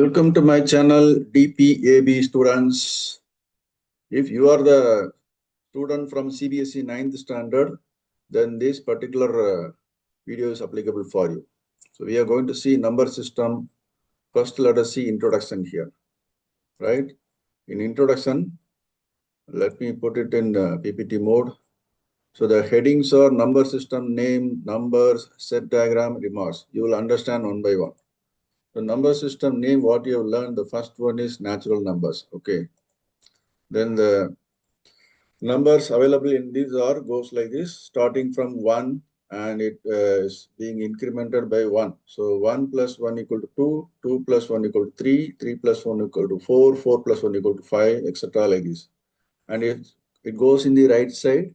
Welcome to my channel DPAB students. If you are the student from CBSE 9th standard, then this particular video is applicable for you. So we are going to see number system. First, let us see introduction here, right? In introduction, let me put it in PPT mode. So the headings are number system, name, numbers, set diagram, remarks. You will understand one by one. The number system name, what you have learned, the first one is natural numbers. Okay. Then the numbers available in these are goes like this, starting from 1 and it is being incremented by 1. So 1 plus 1 equal to 2, 2 plus 1 equal to 3, 3 plus 1 equal to 4, 4 plus 1 equal to 5, etc. like this. And it goes in the right side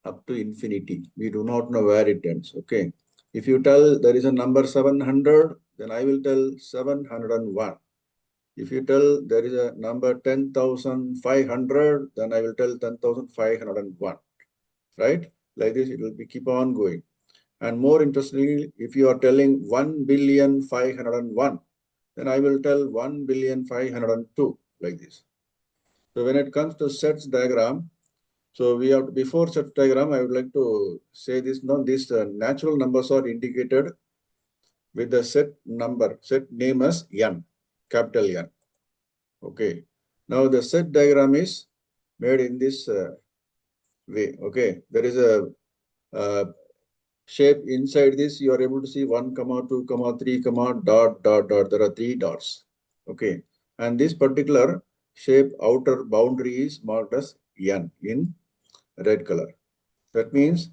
up to infinity. We do not know where it ends. Okay. If you tell there is a number 700, then I will tell 701. If you tell there is a number 10,500, then I will tell 10,501. Right? Like this, it will be keep on going. And more interestingly, if you are telling 1,501,000,001, then I will tell 1,502,000,002 like this. So when it comes to sets diagram, so we have before set diagram, I would like to say this. Now, these natural numbers are indicated with the set number, set name as n, capital N. Okay. Now the set diagram is made in this way. Okay. There is a shape inside this. You are able to see 1, 2, 3, dot, dot, dot. There are 3 dots. Okay. And this particular shape outer boundary is marked as n in red color. That means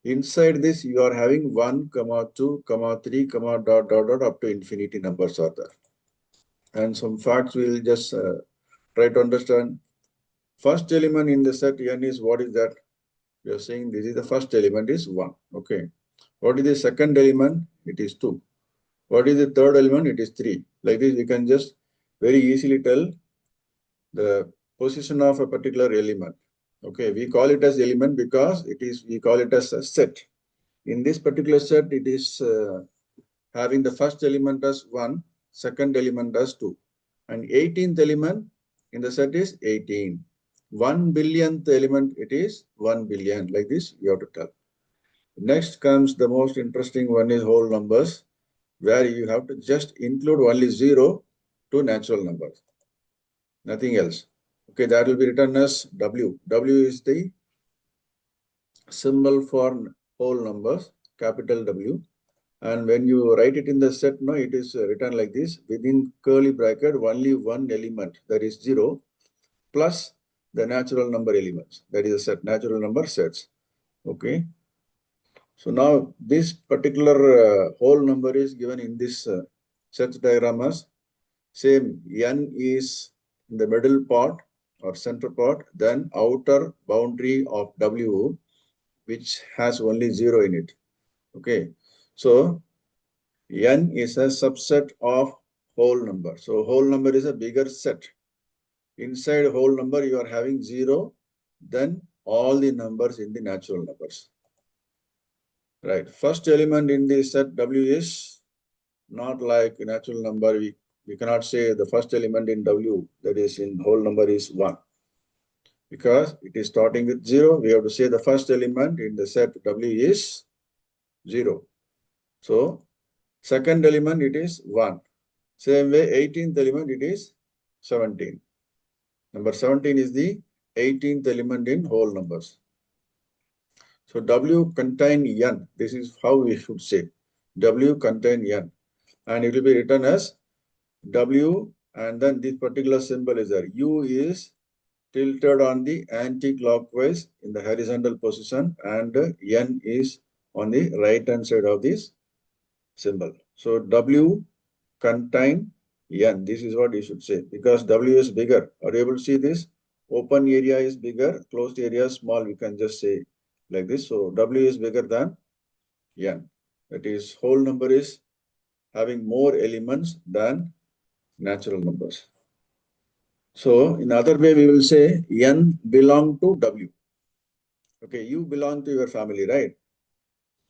inside this you are having 1, 2, 3, dot, dot, dot up to infinity numbers are there. And some facts we will just try to understand. First element in the set n is what is that? We are saying this is the first element is 1. Okay. What is the second element? It is 2. What is the third element? It is 3. Like this, we can just very easily tell the position of a particular element. Okay, we call it as element because we call it as a set. In this particular set, it is having the first element as 1, second element as 2. And 18th element in the set is 18. 1 billionth element, it is 1 billion. Like this, you have to tell. Next comes the most interesting one is whole numbers, where you have to just include only 0 to natural numbers. Nothing else. Okay, that will be written as W. W is the symbol for whole numbers, capital W. And when you write it in the set, no, it is written like this. Within curly bracket, only one element, that is 0, plus the natural number elements. That is a set, natural number sets. Okay. So now this particular whole number is given in this set diagram as same. N is in the middle part or center part, then outer boundary of W, which has only 0 in it. Okay. So n is a subset of whole number. So whole number is a bigger set. Inside whole number, you are having 0, then all the numbers in the natural numbers. Right. First element in the set W is not like natural number. We cannot say the first element in W, that is in whole number, is 1. Because it is starting with 0, we have to say the first element in the set W is 0. So second element, it is 1. Same way, 18th element, it is 17. Number 17 is the 18th element in whole numbers. So W contain n. This is how we should say. W contain n. And it will be written as W, and then this particular symbol is there. U is tilted on the anti-clockwise in the horizontal position, and n is on the right hand side of this symbol. So W contain n. This is what you should say, because W is bigger. Are you able to see this? Open area is bigger, closed area is small. We can just say like this. So W is bigger than n. That is, whole number is having more elements than natural numbers. So in other way, we will say n belong to W. Okay, you belong to your family, right?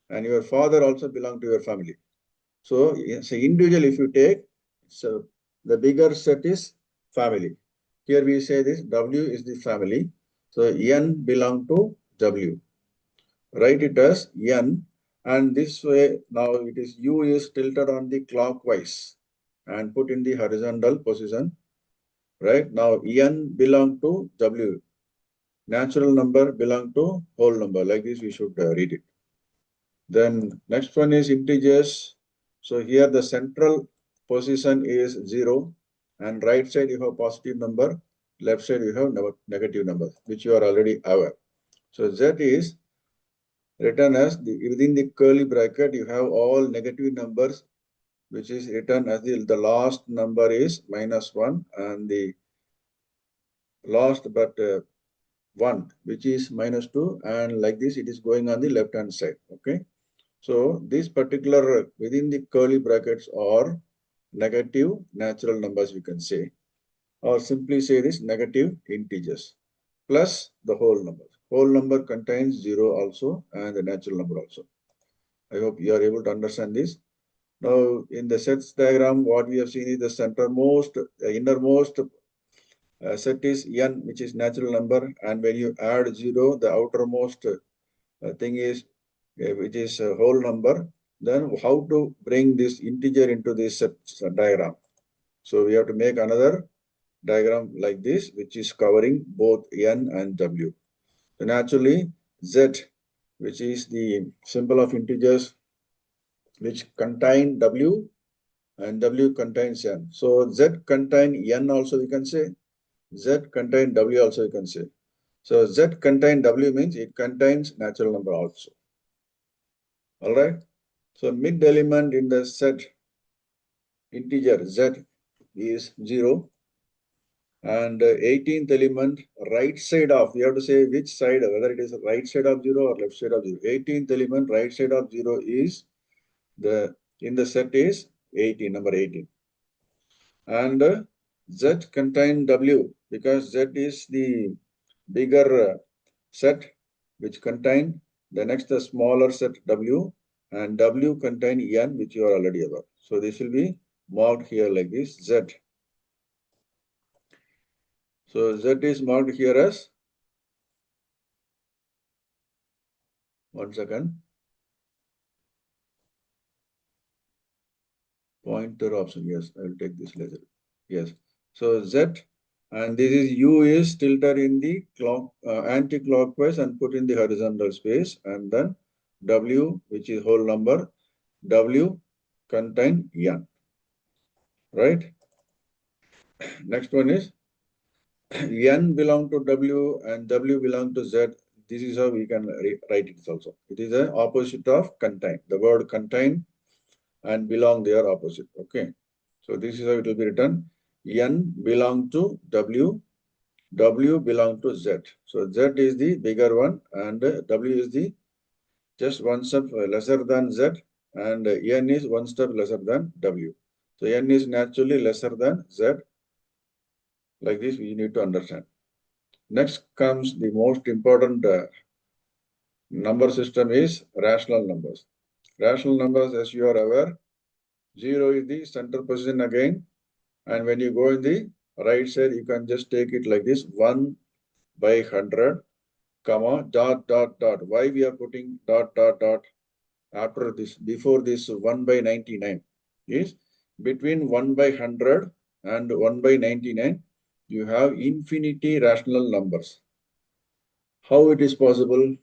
And your father also belong to your family. So as an individual, if you take, so the bigger set is family. Here we say this W is the family. So N belong to W. Write it as N, and this way now it is U is tilted on the clockwise and put in the horizontal position. Right now N belong to W. Natural number belong to whole number. Like this we should read it. Then next one is integers. So here the central position is 0, and right side you have positive number, left side you have negative number, which you are already aware. So Z is written as within the curly bracket you have all negative numbers, which is written as the last number is -1 and the last but 1, which is -2, and like this it is going on the left hand side. Okay. So these particular within the curly brackets are negative natural numbers, we can say, or simply say this negative integers plus the whole number. Whole number contains 0 also and the natural number also. I hope you are able to understand this. Now in the sets diagram, what we have seen is the centermost, the innermost set is n, which is natural number, and when you add 0, the outermost thing is which is a whole number. Then how to bring this integer into this diagram? So we have to make another diagram like this, which is covering both n and w. So naturally z, which is the symbol of integers which contain w and w contains n. So z contain n also we can say, z contain w also you can say. So z contain w means it contains natural number also. All right. So mid element in the set integer z is 0, and 18th element right side of, we have to say which side, whether it is right side of 0 or left side of 0. 18th element right side of 0 is the in the set is 18, number 18. And z contain w because z is the bigger set which contain the next the smaller set w, and w contain n, which you are already aware. So this will be marked here like this z. So z is marked here as, one second, pointer option. Yes, I will take this later. Yes. So z, and this is u is tilted in the clock anti-clockwise and put in the horizontal space, and then w, which is whole number, w contain n. Right. Next one is n belong to w and w belong to z. This is how we can write it also. It is the opposite of contain. The word contain and belong, they are opposite. Okay. So this is how it will be written. N belong to w, w belong to z. So z is the bigger one and w is the just one step lesser than z, and n is one step lesser than w. So n is naturally lesser than z. Like this we need to understand. Next comes the most important number system is rational numbers. Rational numbers, as you are aware, 0 is the center position again, and when you go in the right side, you can just take it like this: 1 by 100, comma, dot, dot, dot. Why we are putting dot, dot, dot after this, before this 1 by 99 is between 1 by 100 and 1 by 99, you have infinity rational numbers. How it is possible?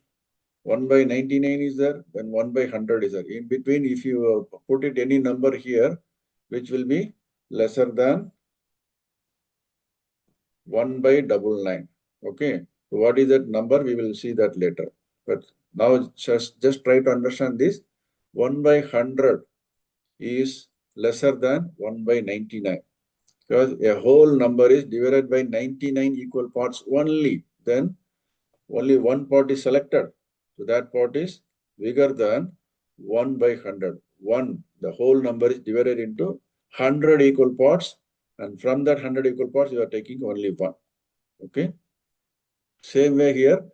1 by 99 is there, then 1 by 100 is there. In between, if you put it any number here, which will be lesser than 1 by 99. Okay. So what is that number? We will see that later. But now just try to understand this. 1 by 100 is lesser than 1 by 99. Because a whole number is divided by 99 equal parts only. Then only one part is selected. So that part is bigger than 1 by 100. 1, the whole number is divided into 100 equal parts. And from that 100 equal parts, you are taking only 1. Okay. Same way here,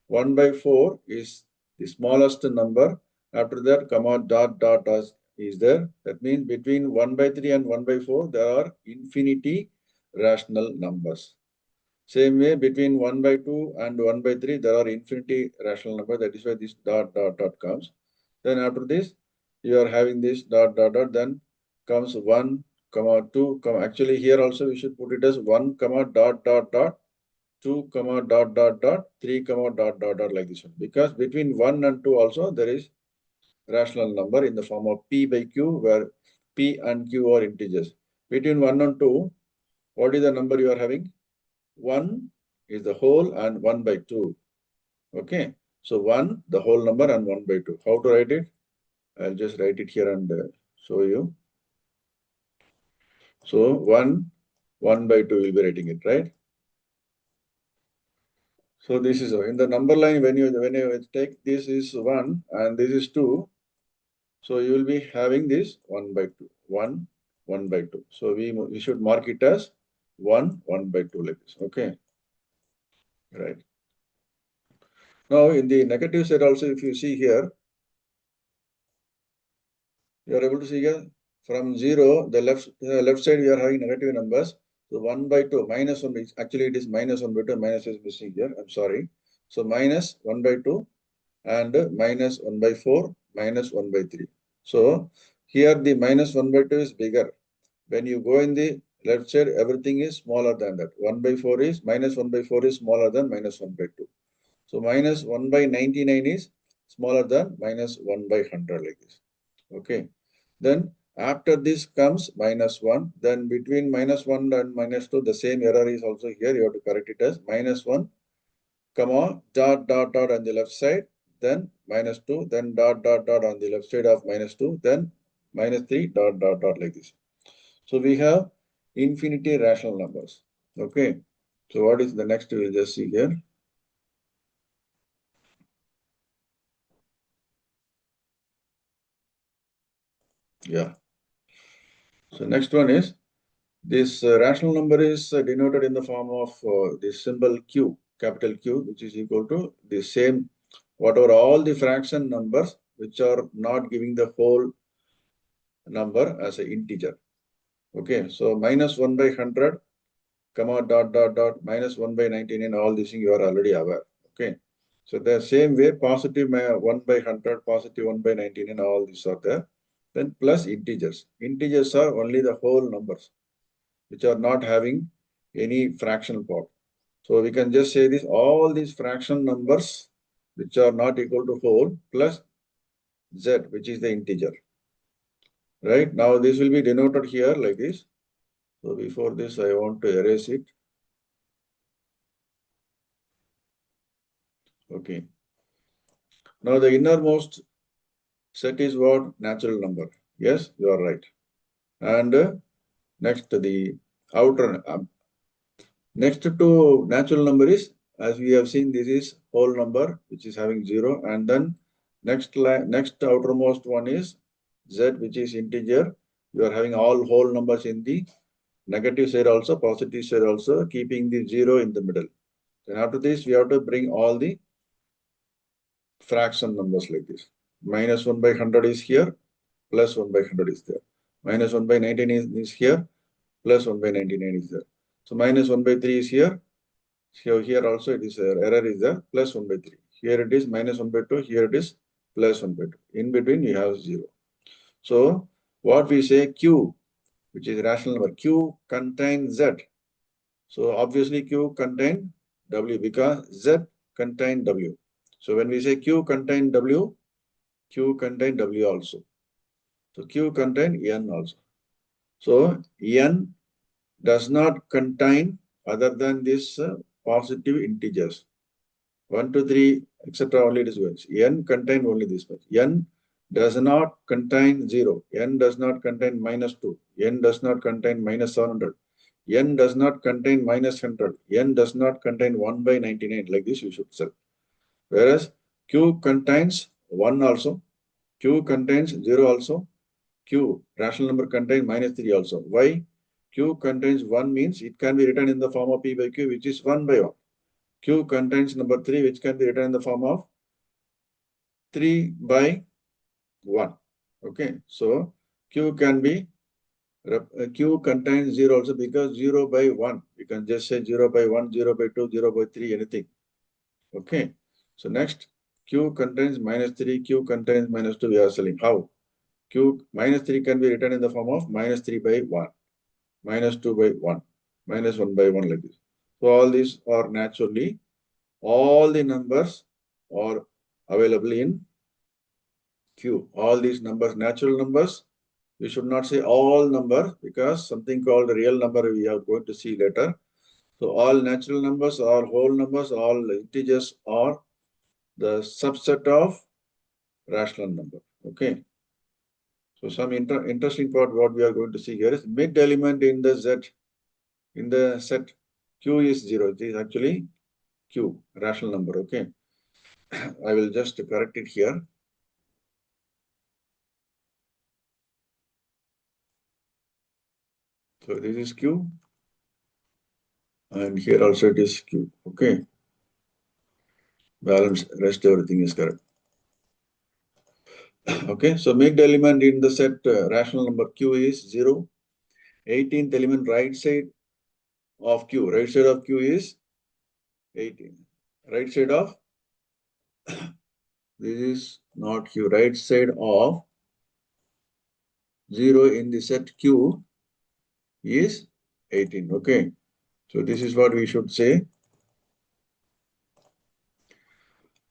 1 by 4 is the smallest number. After that, comma, dot, dot, dot, is there. That means between 1 by 3 and 1 by 4, there are infinity rational numbers. Same way, between 1 by 2 and 1 by 3, there are infinity rational numbers. That is why this dot, dot, dot comes. Then after this, you are having this dot, dot, dot, then comes 1, comma 2, comma. Actually, here also we should put it as 1, comma, dot, dot, dot, 2, comma, dot, dot, dot, 3, comma, dot, dot, dot, like this one. Because between 1 and 2 also, there is rational number in the form of P by Q, where P and Q are integers. Between 1 and 2, what is the number you are having? 1 is the whole and 1 by 2. Okay. So 1, the whole number, and 1 by 2. How to write it? I'll just write it here and show you. So 1 by 2 will be writing it, right? So this is in the number line, when you take this is 1 and this is 2. So you will be having this 1 by 2, 1, 1 by 2. So we should mark it as 1, 1 by 2 like this. Okay. Right. Now in the negative side also, if you see here, you are able to see here from 0, the left side we are having negative numbers. So 1 by 2, minus 1, actually it is minus 1 by 2, minus is missing here. I'm sorry. So minus 1 by 2 and minus 1 by 4, minus 1 by 3. So here the minus 1 by 2 is bigger. When you go in the left side, everything is smaller than that. 1 by 4 is, minus 1 by 4 is smaller than minus 1 by 2. So minus 1 by 99 is smaller than minus 1 by 100 like this. Okay. Then after this comes minus 1. Then between minus 1 and minus 2, the same error is also here. You have to correct it as minus 1, comma, dot, dot, dot on the left side. Then minus 2. Then dot, dot, dot on the left side of minus 2. Then minus 3, dot, dot, dot like this. So we have infinity rational numbers. Okay. So what is the next? We'll just see here. Yeah. So next one is this rational number is denoted in the form of this symbol Q, capital Q, which is equal to the same, whatever all the fraction numbers which are not giving the whole number as an integer. Okay. So minus 1 by 100, comma, dot, dot, dot, minus 1 by 99, all these things you are already aware. Okay. So the same way, positive 1 by 100, positive 1 by 99, all these are there. Then plus integers. Integers are only the whole numbers, which are not having any fractional part. So we can just say this, all these fraction numbers, which are not equal to whole, plus z, which is the integer. Right? Now this will be denoted here like this. So before this, I want to erase it. Okay. Now the innermost set is what? Natural number. Yes, you are right. And next the outer, next to natural number is, as we have seen, this is whole number, which is having 0. And then next outermost one is z, which is integer. You are having all whole numbers in the negative side also, positive side also, keeping the 0 in the middle. Then after this, we have to bring all the fraction numbers like this. Minus 1 by 100 is here, plus 1 by 100 is there. Minus 1 by 99 is here, plus 1 by 99 is there. So minus 1 by 3 is here. So here also it is error is there, plus 1 by 3. Here it is minus 1 by 2. Here it is plus 1 by 2. In between you have 0. So what we say, Q, which is rational number, Q contains Z. So obviously Q contain W because Z contain W. So when we say Q contain W, Q contain W also. So Q contain N also. So N does not contain other than this positive integers. 1, 2, 3, etc. only this much. N contain only this much. N does not contain 0. N does not contain minus 2. N does not contain minus 700. N does not contain minus 100. N does not contain 1 by 99. Like this you should say. Whereas Q contains 1 also. Q contains 0 also. Q, rational number, contains minus 3 also. Why? Q contains 1 means it can be written in the form of P by Q, which is 1 by 1. Q contains number 3, which can be written in the form of 3 by 1. Okay, so Q can be Q contains 0 also because 0 by 1. You can just say 0 by 1, 0 by 2, 0 by 3, anything. Okay. So next, Q contains minus 3, Q contains minus 2. We are selling. How? Q minus 3 can be written in the form of minus 3 by 1, minus 2 by 1, minus 1 by 1 like this. So all these are naturally, all the numbers are available in Q. All these numbers, natural numbers, we should not say all numbers because something called real number we are going to see later. So all natural numbers, all whole numbers, all integers are the subset of rational number. Okay. So some interesting part what we are going to see here is mid element in the Z in the set Q is 0. It is actually Q, rational number. Okay. I will just correct it here. So this is Q. And here also it is Q. Okay. Balance, rest everything is correct. Okay. So mid element in the set rational number Q is 0. 18th element right side of Q. Right side of Q is 18. Right side of this is not Q. Right side of 0 in the set Q is 18. Okay. So this is what we should say.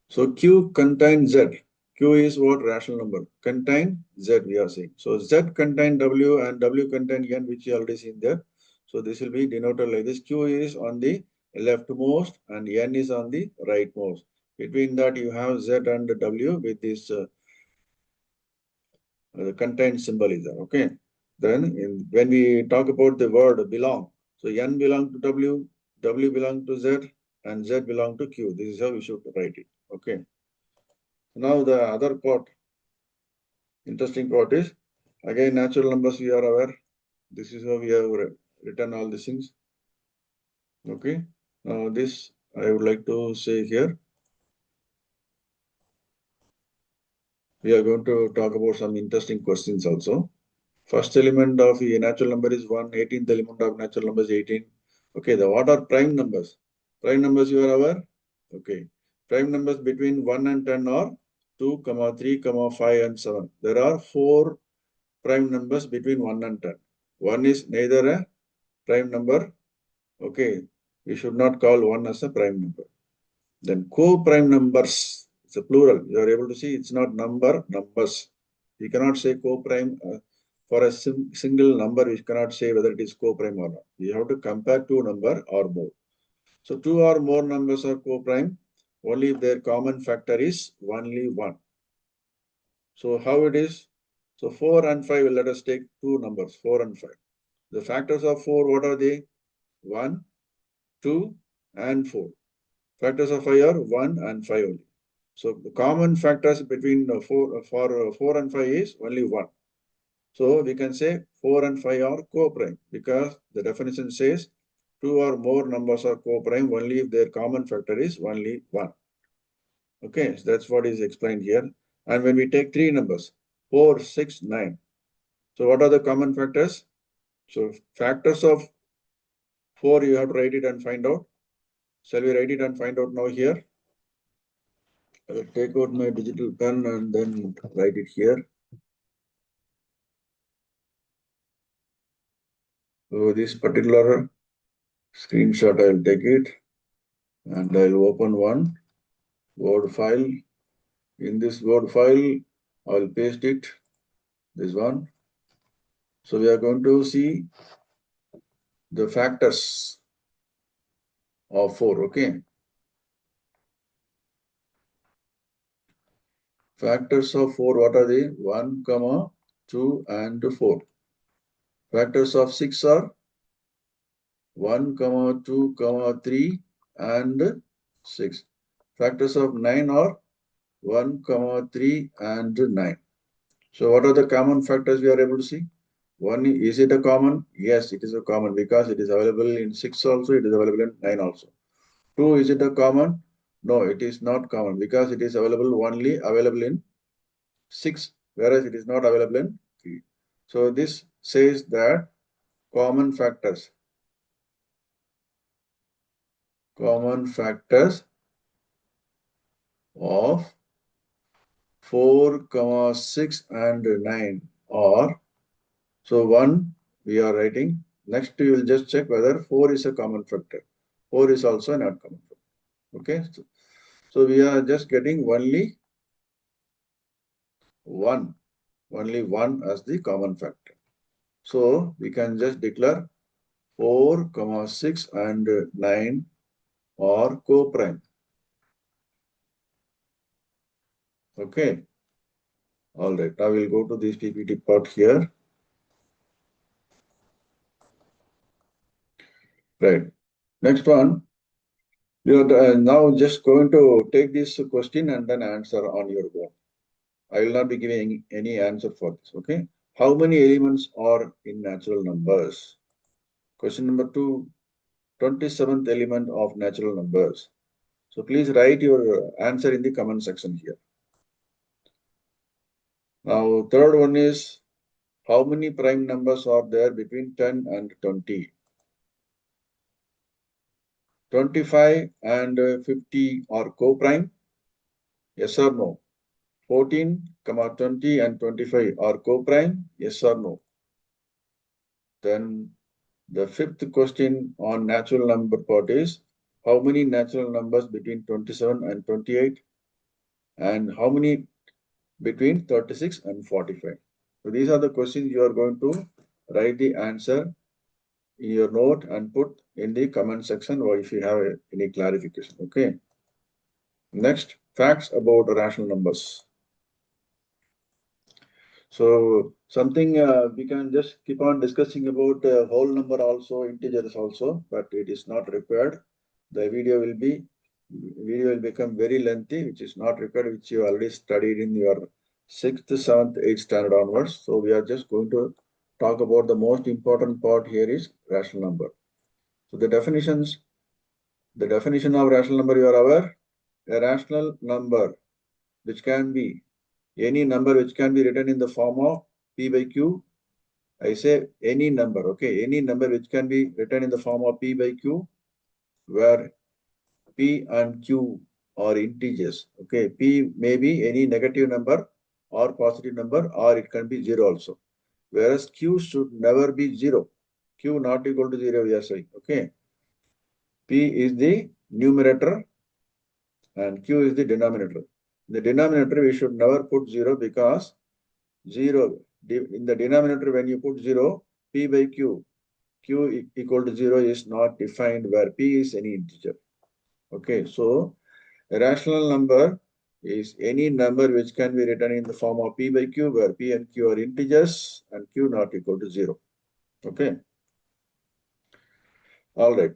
So Q contains Z. Q is what? Rational number. Contain Z we are saying. So Z contain W and W contain N, which you already seen there. So this will be denoted like this. Q is on the leftmost and N is on the rightmost. Between that you have Z and W with this contain symbol is there. Okay. Then when we talk about the word belong, so N belong to W, W belong to Z, and Z belong to Q. This is how we should write it. Okay. Now the other part, interesting part is, again, natural numbers we are aware. This is how we have written all these things. Okay. Now this I would like to say here. We are going to talk about some interesting questions also. First element of a natural number is 1, 18th element of natural number is 18. Okay, what are prime numbers? Prime numbers you are aware? Okay. Prime numbers between 1 and 10 are 2, 3, 5 and 7. There are 4 prime numbers between 1 and 10. 1 is neither a prime number. Okay, we should not call 1 as a prime number. Then co-prime numbers, it's a plural. You are able to see it's not number, numbers. You cannot say co-prime for a single number. We cannot say whether it is co-prime or not. We have to compare 2 number or more. So 2 or more numbers are co-prime only if their common factor is only 1. So how it is? So 4 and 5, let us take 2 numbers, 4 and 5. The factors of 4, what are they? 1, 2, and 4. Factors of 5 are 1 and 5 only. So the common factors between 4 and 5 is only 1. So we can say 4 and 5 are co-prime because the definition says 2 or more numbers are co-prime only if their common factor is only 1. Okay, so that's what is explained here. And when we take 3 numbers, 4, 6, 9. So what are the common factors? So factors of 4, you have to write it and find out. Shall we write it and find out now here? I will take out my digital pen and then write it here. So this particular screenshot, I will take it and I will open one Word file. In this Word file, I will paste it, this one. So we are going to see the factors of 4, okay? Factors of 4, what are they? 1, 2, and 4. Factors of 6 are 1, 2, 3, and 6. Factors of 9 are 1, 3, and 9. So what are the common factors we are able to see? 1, is it a common? Yes, it is a common because it is available in 6 also, it is available in 9 also. 2, is it a common? No, it is not common because it is available only available in 6 whereas it is not available in P. So this says that common factors of 4, 6 and 9 are, so 1 we are writing. Next you will just check whether 4 is a common factor. 4 is also not common factor. Okay. So we are just getting only 1 as the common factor. So we can just declare 4, 6 and 9 are co-prime. Okay. All right. I will go to this PPT part here. Right. Next one. You are now just going to take this question and then answer on your own. I will not be giving any answer for this. Okay. How many elements are in natural numbers? Question number 2. 27th element of natural numbers. So please write your answer in the comment section here. Now, third one is, how many prime numbers are there between 10 and 20? 25 and 50 are co-prime? Yes or no? 14, 20 and 25 are co-prime? Yes or no? Then the fifth question on natural number part is, how many natural numbers between 27 and 28? And how many between 36 and 45? So these are the questions you are going to write the answer in your note and put in the comment section, or if you have any clarification. Okay. Next, facts about rational numbers. So something we can just keep on discussing about whole number also, integers also, but it is not required. The video will become very lengthy, which is not required, which you already studied in your 6th, 7th, 8th standard onwards. So we are just going to talk about the most important part here is rational number. So the definition of rational number, you are aware. A rational number which can be any number which can be written in the form of P by Q. I say any number, okay, any number which can be written in the form of P by Q, where P and Q are integers. Okay, P may be any negative number or positive number, or it can be 0 also. Whereas Q should never be 0. Q not equal to 0, we are saying. Okay. P is the numerator and Q is the denominator. In the denominator, we should never put 0 because 0, in the denominator, when you put 0, P by Q, Q equal to 0 is not defined where P is any integer. Okay, so a rational number is any number which can be written in the form of P by Q, where P and Q are integers and Q not equal to 0. Okay. All right.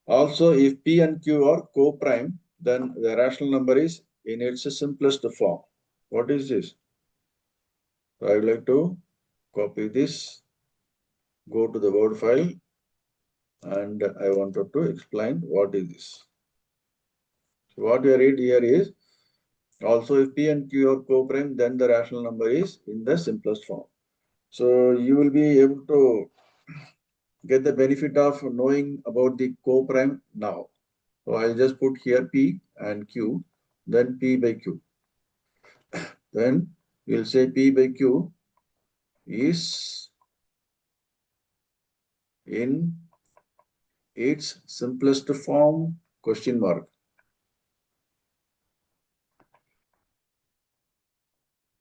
Also, if P and Q are co-prime, then the rational number is in its simplest form. What is this? So I would like to copy this, go to the Word file, and I wanted to explain what is this. So what we read here is, also if P and Q are co-prime, then the rational number is in the simplest form. So you will be able to get the benefit of knowing about the co-prime now. So I'll just put here P and Q, then P by Q. Then we'll say P by Q is in its simplest form, question mark.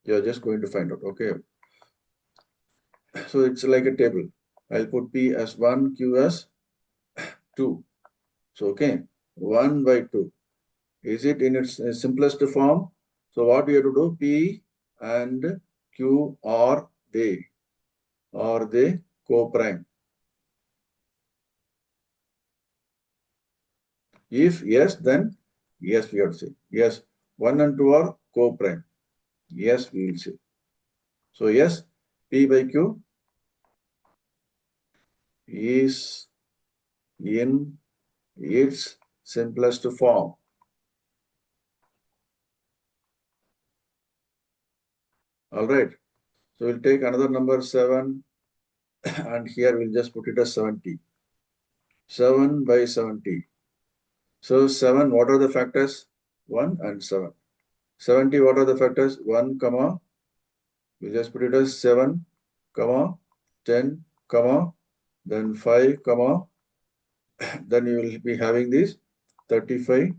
You're just going to find out. Okay. So it's like a table. I'll put P as 1, Q as 2. So, okay, 1 by 2. Is it in its simplest form? So what we have to do, P and Q are they co-prime? If yes, then yes, we have to say. Yes, 1 and 2 are co-prime. Yes, we will say. So yes, P by Q is in its simplest form. All right. So we'll take another number 7 and here we'll just put it as 70. 7 by 70. So 7, what are the factors? 1 and 7. 70, what are the factors? 1, comma, we just put it as 7, comma, 10, comma, then 5, comma, then you will be having this 35,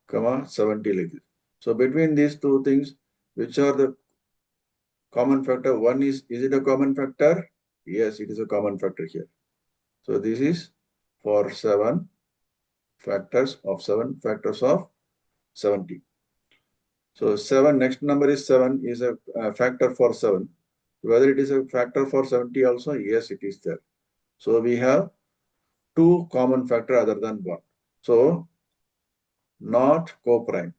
comma, 70 like this. So between these two things, which are the common factor? One is it a common factor? Yes, it is a common factor here. So this is for 7 factors of 70. So 7, next number is 7, is a factor for 7. Whether it is a factor for 70 also, yes, it is there. So we have 2 common factor other than 1. So not co-prime.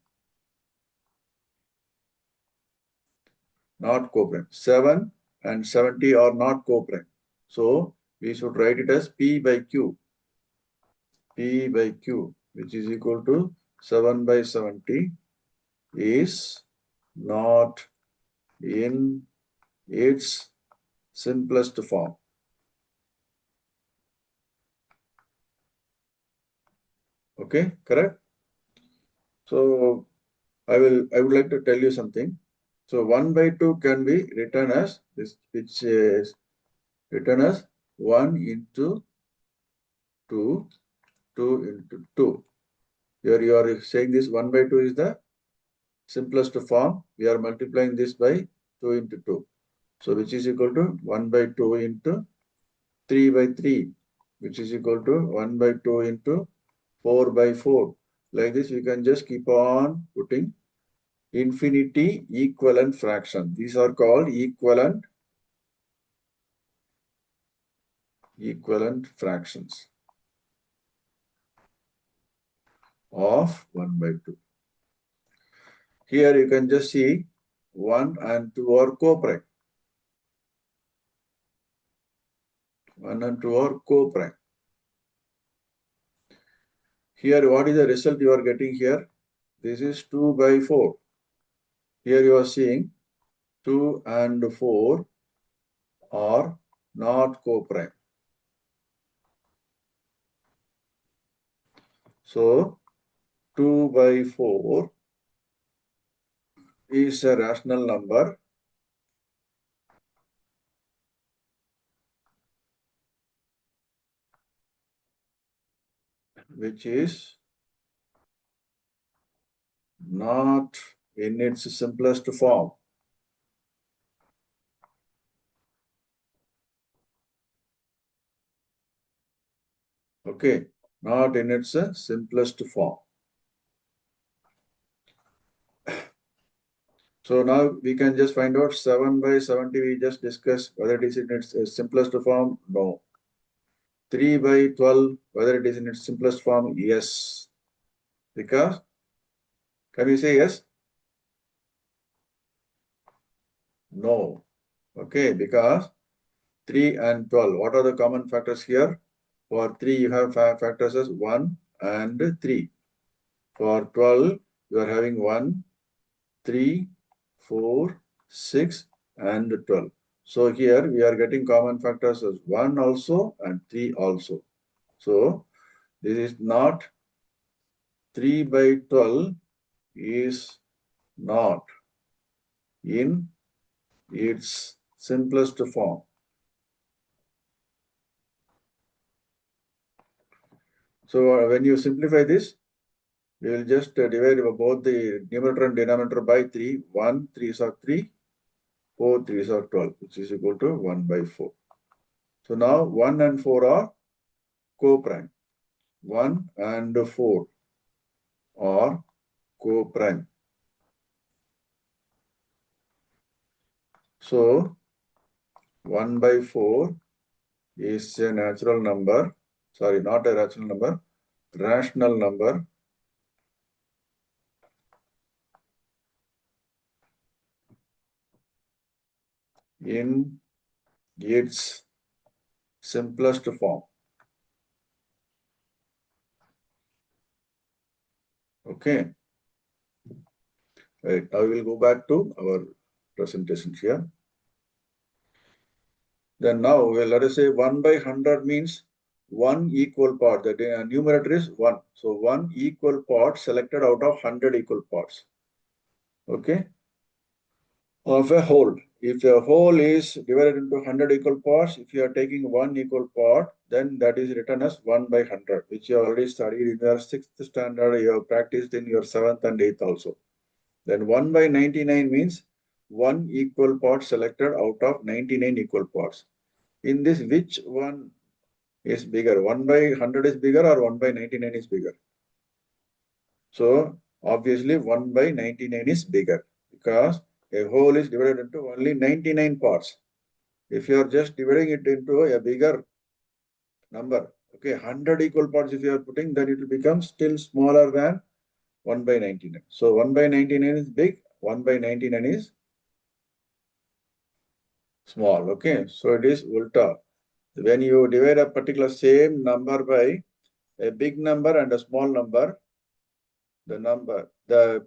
Not co-prime. 7 and 70 are not co-prime. So we should write it as P by Q. P by Q, which is equal to 7 by 70 is not in its simplest form. Okay, correct? So I would like to tell you something. So 1 by 2 can be written as this, which is written as 1 into 2, 2 into 2. Here you are saying this 1 by 2 is the simplest form. We are multiplying this by 2 into 2. So which is equal to 1 by 2 into 3 by 3, which is equal to 1 by 2 into 4 by 4. Like this, we can just keep on putting infinity equivalent fraction. These are called equivalent fractions of 1 by 2. Here you can just see 1 and 2 are co-prime. 1 and 2 are co-prime. Here, what is the result you are getting here? This is 2 by 4. Here you are seeing 2 and 4 are not co-prime. So 2 by 4 is a rational number which is not in its simplest form. Okay, not in its simplest form. So now we can just find out 7 by 70. We just discussed whether it is in its simplest form. No. 3 by 12, whether it is in its simplest form. Yes. Because, can we say yes? No. Okay, because 3 and 12. What are the common factors here? For 3, you have factors as 1 and 3. For 12, you are having 1, 3, 4, 6, and 12. So here we are getting common factors as 1 also and 3 also. So this is not 3 by 12 is not in its simplest form. So when you simplify this, we will just divide both the numerator and denominator by 3. 1, 3s are 3, 4, 3s are 12, which is equal to 1 by 4. So now 1 and 4 are co-prime. 1 and 4 are co-prime. So 1 by 4 is a natural number. Sorry, not a natural number. Rational number in its simplest form. Okay. Right. Now we will go back to our presentation here. Then now, let us say 1 by 100 means one equal part. The numerator is 1. So one equal part selected out of 100 equal parts. Okay. Of a whole. If a whole is divided into 100 equal parts, if you are taking one equal part, then that is written as 1 by 100, which you already studied in your 6th standard, you have practiced in your 7th and 8th also. Then 1 by 99 means one equal part selected out of 99 equal parts. In this, which one is bigger? 1 by 100 is bigger or 1 by 99 is bigger? So obviously 1 by 99 is bigger because a whole is divided into only 99 parts. If you are just dividing it into a bigger number, okay, 100 equal parts if you are putting, then it will become still smaller than 1 by 99. So 1 by 99 is big, 1 by 99 is small. Okay, so it is ulta. When you divide a particular same number by a big number and a small number, the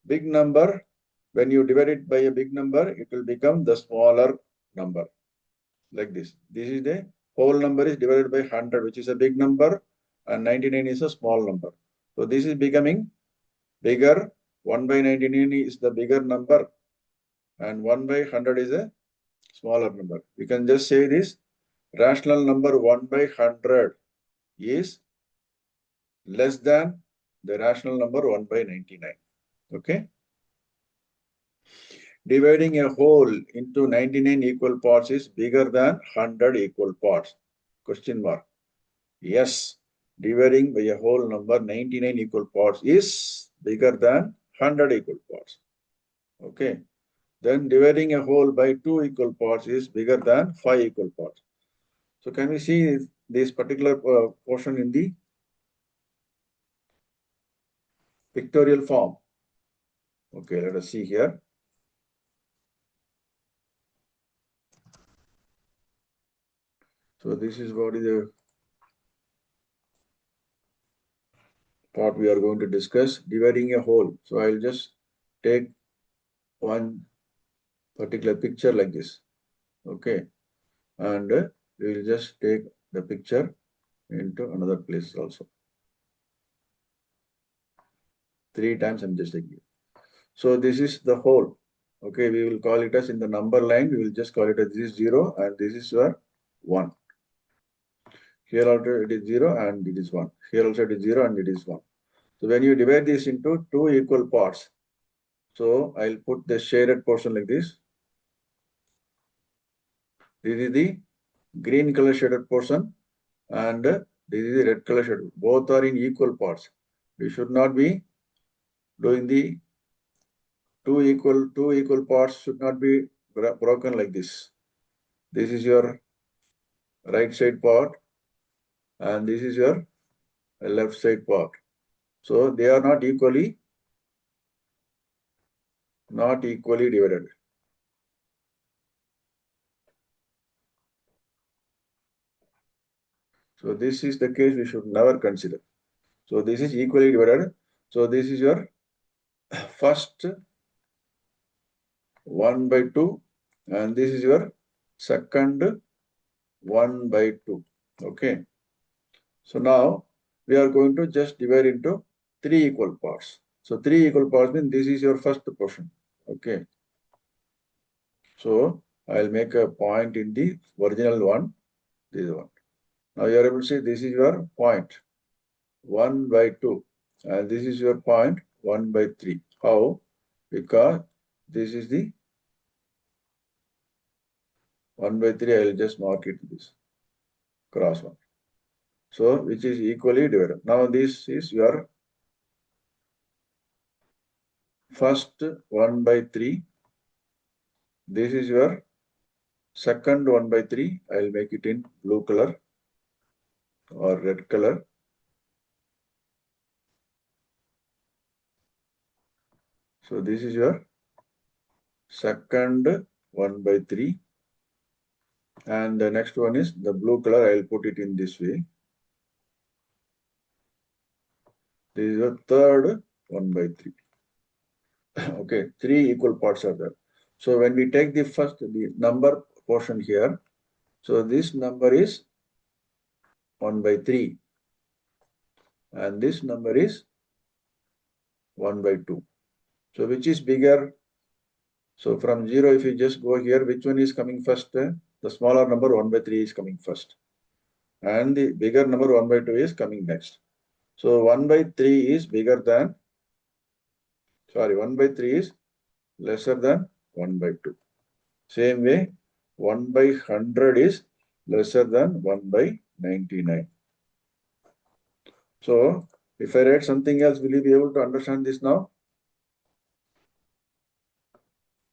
big number, when you divide it by a big number, it will become the smaller number. Like this. This is the whole number is divided by 100, which is a big number, and 99 is a small number. So this is becoming bigger. 1 by 99 is the bigger number, and 1 by 100 is a smaller number. We can just say this rational number 1 by 100 is less than the rational number 1 by 99. Okay. Dividing a whole into 99 equal parts is bigger than 100 equal parts. Question mark. Yes, dividing by a whole number 99 equal parts is bigger than 100 equal parts. Okay. Then dividing a whole by 2 equal parts is bigger than 5 equal parts. So can we see this particular portion in the pictorial form? Okay, let us see here. So this is what is the part we are going to discuss, dividing a whole. So I'll just take one particular picture like this. Okay. And we will just take the picture into another place also. 3 times I'm just taking it. So this is the whole. Okay, we will call it as in the number line, we will just call it as this is 0 and this is your 1. Here also it is 0 and it is 1. Here also it is 0 and it is 1. So when you divide this into 2 equal parts, so I'll put the shaded portion like this. This is the green color shaded portion and this is the red color shaded. Both are in equal parts. We should not be doing the two equal parts should not be broken like this. This is your right side part and this is your left side part. So they are not equally divided. So this is the case we should never consider. So this is equally divided. So this is your first 1 by 2 and this is your second 1 by 2. Okay. So now we are going to just divide into 3 equal parts. So 3 equal parts means this is your first portion. Okay. So I'll make a point in the original one. This one. Now you are able to see this is your point 1 by 2 and this is your point 1 by 3. How? Because this is the 1 by 3. I will just mark it this cross one. So which is equally divided. Now this is your first 1 by 3. This is your second 1 by 3. I'll make it in blue color or red color. So this is your second 1 by 3. And the next one is the blue color. I'll put it in this way. This is the third 1 by 3. Okay, 3 equal parts are there. So when we take the number portion here, so this number is 1 by 3 and this number is 1 by 2. So which is bigger? So from 0, if you just go here, which one is coming first? The smaller number 1 by 3 is coming first. And the bigger number 1 by 2 is coming next. So 1 by 3 is bigger than, 1 by 3 is lesser than 1 by 2. Same way, 1 by 100 is lesser than 1 by 99. So if I write something else, will you be able to understand this now?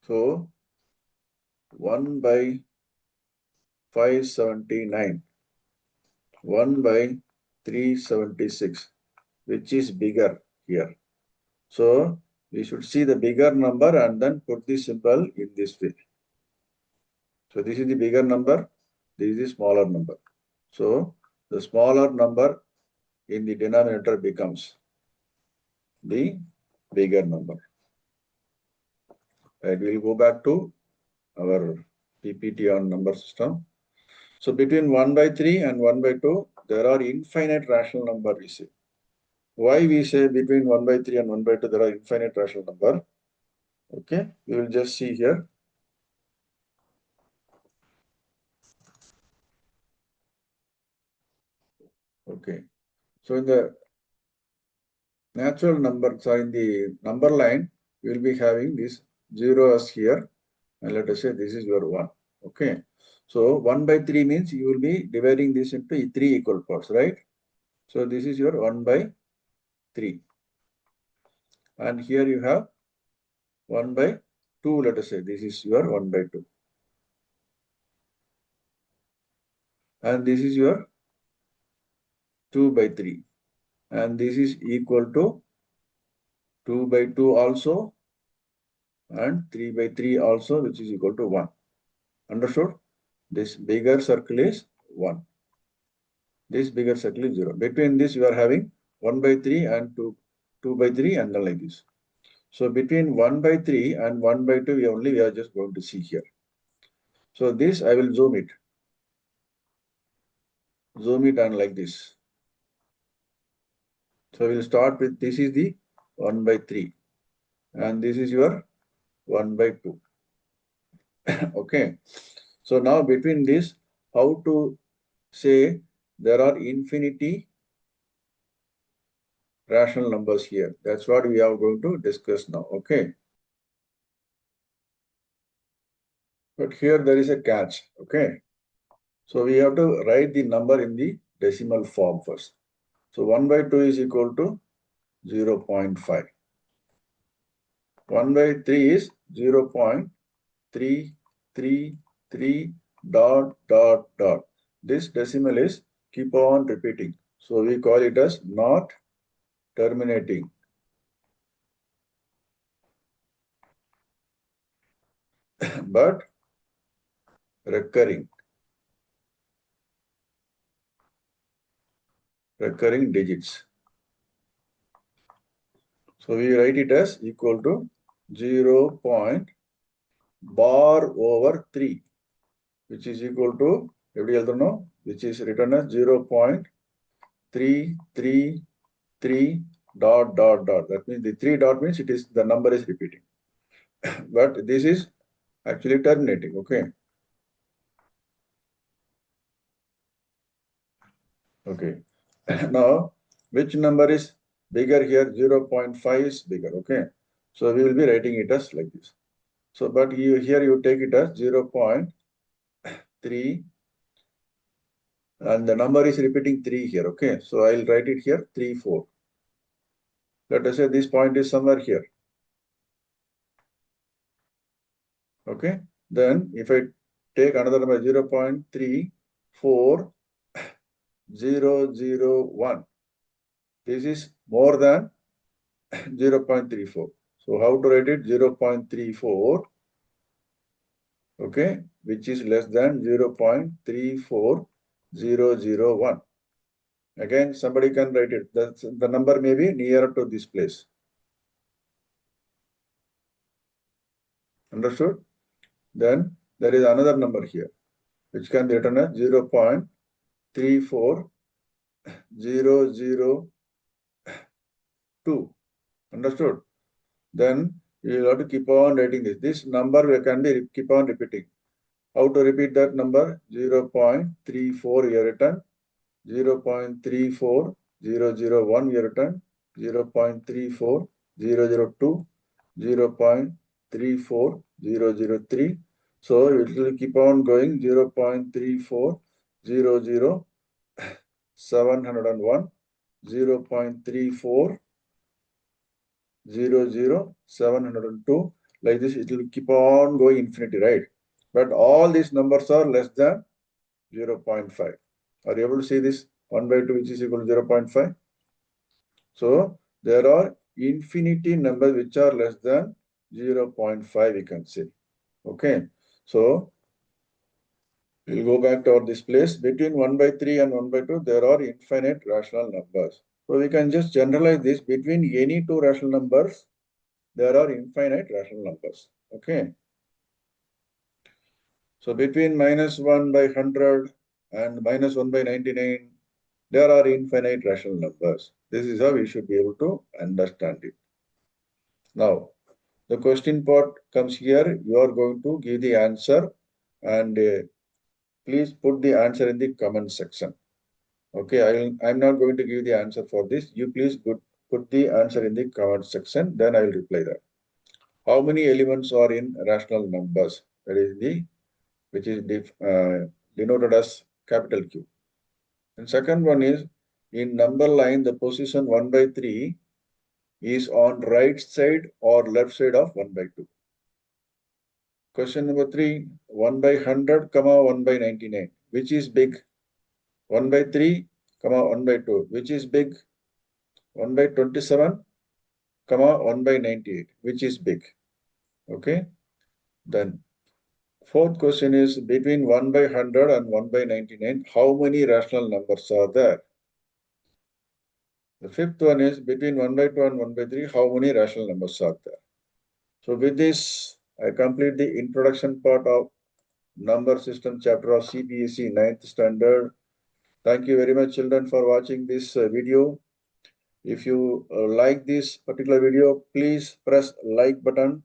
So 1 by 579, 1 by 376, which is bigger here. So we should see the bigger number and then put the symbol in this way. So this is the bigger number, this is the smaller number. So the smaller number in the denominator becomes the bigger number. And we'll go back to our PPT on number system. So between 1 by 3 and 1 by 2, there are infinite rational number we say. Why we say between 1 by 3 and 1 by 2, there are infinite rational number? Okay, we will just see here. Okay, so in the natural number, in the number line, we will be having this 0 as here, and let us say this is your 1. Okay, so 1 by 3 means you will be dividing this into 3 equal parts, right? So this is your 1 by 3. And here you have 1 by 2, let us say this is your 1 by 2. And this is your 2 by 3. And this is equal to 2 by 2 also and 3 by 3 also, which is equal to 1. Understood? This bigger circle is 1. This bigger circle is 0. Between this, you are having 1 by 3 and 2 by 3 and then like this. So between 1 by 3 and 1 by 2, we are just going to see here. So this, I will zoom it. Zoom it and like this. So we'll start with, this is the 1 by 3. And this is your 1 by 2. Okay. So now between this, how to say there are infinity rational numbers here. That's what we are going to discuss now. Okay. But here there is a catch. Okay. So we have to write the number in the decimal form first. So 1 by 2 is equal to 0.5. 1 by 3 is 0.333 dot dot dot. This decimal is keep on repeating. So we call it as not terminating. But recurring digits. So we write it as equal to 0 point bar over 3, which is equal to, which is written as 0.333 dot dot dot. That means the 3 dot means the number is repeating. But this is actually terminating. Okay. Okay. Now, which number is bigger here? 0.5 is bigger. Okay. So we will be writing it as like this. So, but here you take it as 0.3 and the number is repeating 3 here. Okay. So I'll write it here 3, 4. Let us say this point is somewhere here. Okay. Then if I take another number 0.34001, this is more than 0.34. So how to write it? 0.34, okay, which is less than 0.34001. Again, somebody can write it. The number may be nearer to this place. Understood? Then there is another number here, which can be written as 0.34002. Understood? Then you have to keep on writing this. This number can be keep on repeating. How to repeat that number? 0.34 you written, 0.34001 you written, 0.34002, 0.34003. So it will keep on going 0.3400701, 0.3400702. Like this, it will keep on going infinity, right? But all these numbers are less than 0.5. Are you able to see this? 1 by 2, which is equal to 0.5. So there are infinity numbers which are less than 0.5, we can say. Okay. So we'll go back to this place. Between 1 by 3 and 1 by 2, there are infinite rational numbers. So we can just generalize this. Between any two rational numbers, there are infinite rational numbers. Okay. So between -1 by 100 and -1 by 99, there are infinite rational numbers. This is how we should be able to understand it. Now, the question part comes here. You are going to give the answer, and please put the answer in the comment section. Okay, I'm not going to give the answer for this. You please put the answer in the comment section, then I will reply that. How many elements are in rational numbers? That is which is denoted as capital Q. And second one is, in number line, the position 1 by 3 is on right side or left side of 1 by 2. Question number 3, 1 by 100, 1 by 99. Which is big? 1 by 3, 1 by 2. Which is big? 1 by 27, 1 by 98. Which is big? Okay. Then fourth question is, between 1 by 100 and 1 by 99, how many rational numbers are there? The fifth one is, between 1 by 2 and 1 by 3, how many rational numbers are there? So with this, I complete the introduction part of number system chapter of CBSE 9th standard. Thank you very much, children, for watching this video. If you like this particular video, please press like button.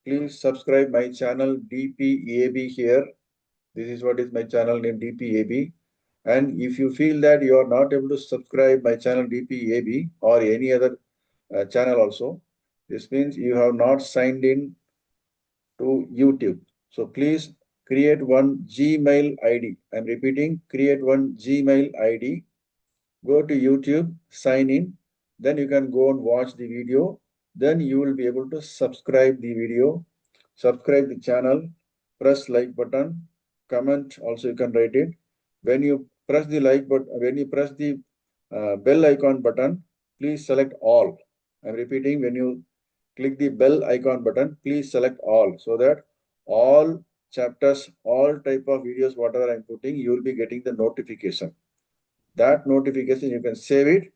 Please subscribe my channel DPAB here. This is what is my channel name, DPAB. And if you feel that you are not able to subscribe my channel DPAB or any other channel also, this means you have not signed in to YouTube. So please create one Gmail ID. I'm repeating, create one Gmail ID. Go to YouTube, sign in. Then you can go and watch the video. Then you will be able to subscribe the video, subscribe the channel, press like button, comment also you can write it. When you press the like button, when you press the bell icon button, please select all. I'm repeating, when you click the bell icon button, please select all, so that all chapters, all type of videos, whatever I'm putting, you will be getting the notification. That notification, you can save it,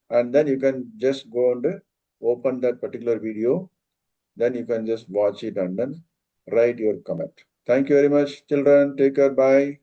and then you can just go and open that particular video. Then you can just watch it and then write your comment. Thank you very much, children. Take care. Bye.